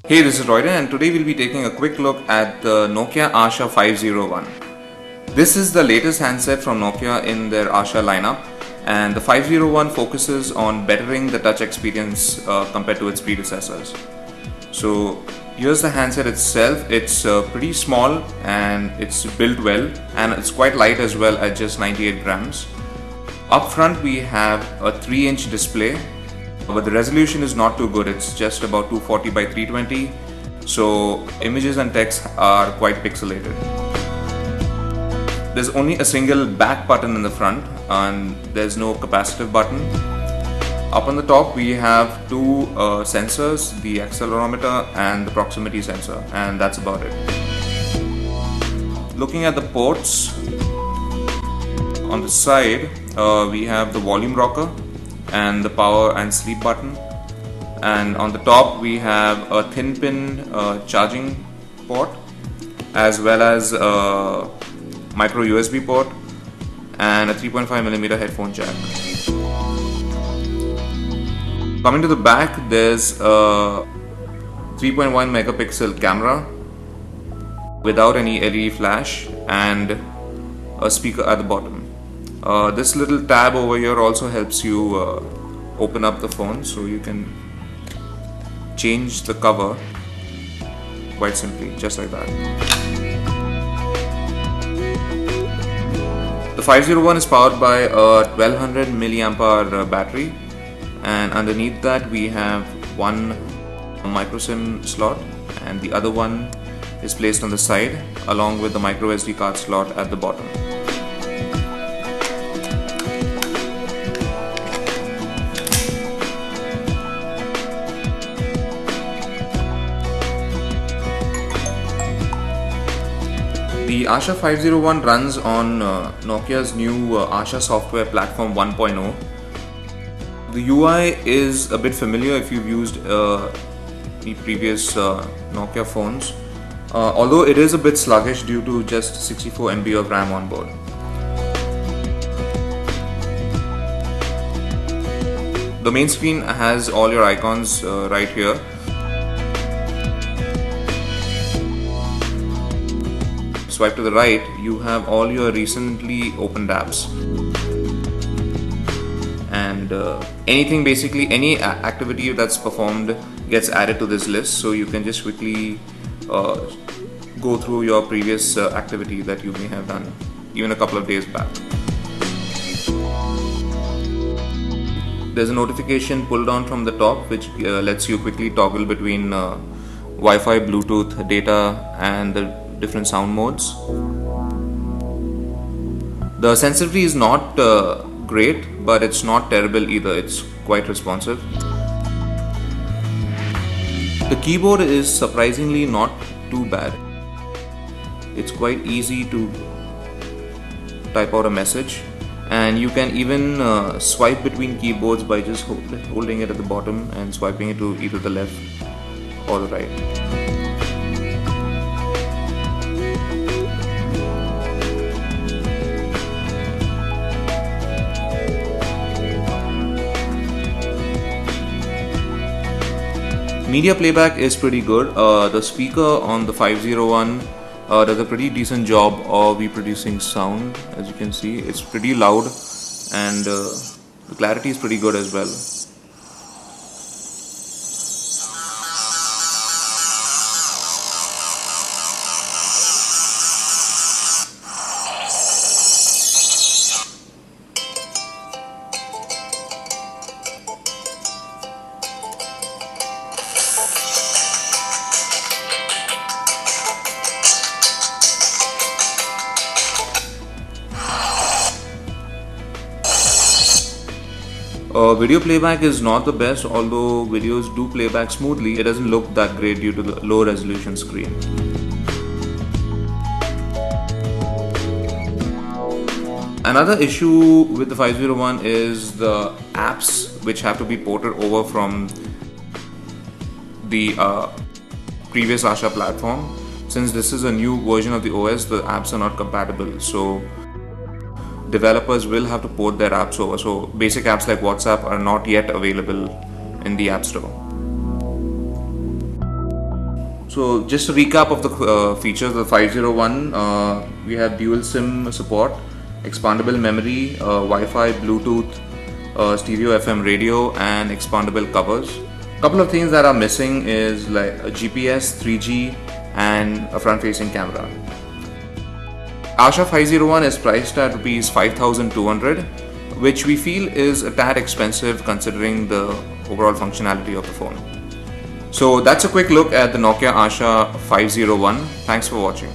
Hey, this is Royden and today we'll be taking a quick look at the Nokia Asha 501. This is the latest handset from Nokia in their Asha lineup, and the 501 focuses on bettering the touch experience compared to its predecessors. So here's the handset itself. It's pretty small and it's built well, and it's quite light as well at just 98 grams. Up front we have a 3-inch display, but the resolution is not too good. It's just about 240 by 320, so images and text are quite pixelated. There's only a single back button in the front and there's no capacitive button. Up on the top we have two sensors, the accelerometer and the proximity sensor, and that's about it. Looking at the ports, on the side we have the volume rocker and the power and sleep button, and on the top we have a thin pin charging port as well as a micro USB port and a 3.5mm headphone jack. Coming to the back, there's a 3.1 megapixel camera without any LED flash and a speaker at the bottom. This little tab over here also helps you open up the phone, so you can change the cover quite simply, just like that. The 501 is powered by a 1200 mAh battery, and underneath that we have one micro SIM slot and the other one is placed on the side along with the micro SD card slot at the bottom. The Asha 501 runs on Nokia's new Asha software platform 1.0. The UI is a bit familiar if you've used the previous Nokia phones, although it is a bit sluggish due to just 64 MB of RAM on board. The main screen has all your icons right here. Swipe to the right, you have all your recently opened apps, and anything, basically any activity that's performed gets added to this list, so you can just quickly go through your previous activity that you may have done even a couple of days back. There's a notification pull down from the top which lets you quickly toggle between Wi-Fi, Bluetooth, data and the different sound modes. The sensitivity is not great, but it's not terrible either. It's quite responsive. The keyboard is surprisingly not too bad. It's quite easy to type out a message, and you can even swipe between keyboards by just holding it at the bottom and swiping it to either the left or the right. Media playback is pretty good. The speaker on the 501 does a pretty decent job of reproducing sound. As you can see, it's pretty loud and the clarity is pretty good as well. Video playback is not the best, although videos do play back smoothly. It doesn't look that great due to the low resolution screen. Another issue with the 501 is the apps which have to be ported over from the previous Asha platform. Since this is a new version of the OS, the apps are not compatible, so developers will have to port their apps over. So basic apps like WhatsApp are not yet available in the App Store. So just a recap of the features of the 501. We have dual SIM support, expandable memory, Wi-Fi, Bluetooth, stereo FM radio, and expandable covers. Couple of things that are missing is like a GPS, 3G, and a front-facing camera. Asha 501 is priced at Rs 5,200, which we feel is a tad expensive considering the overall functionality of the phone. So that's a quick look at the Nokia Asha 501. Thanks for watching.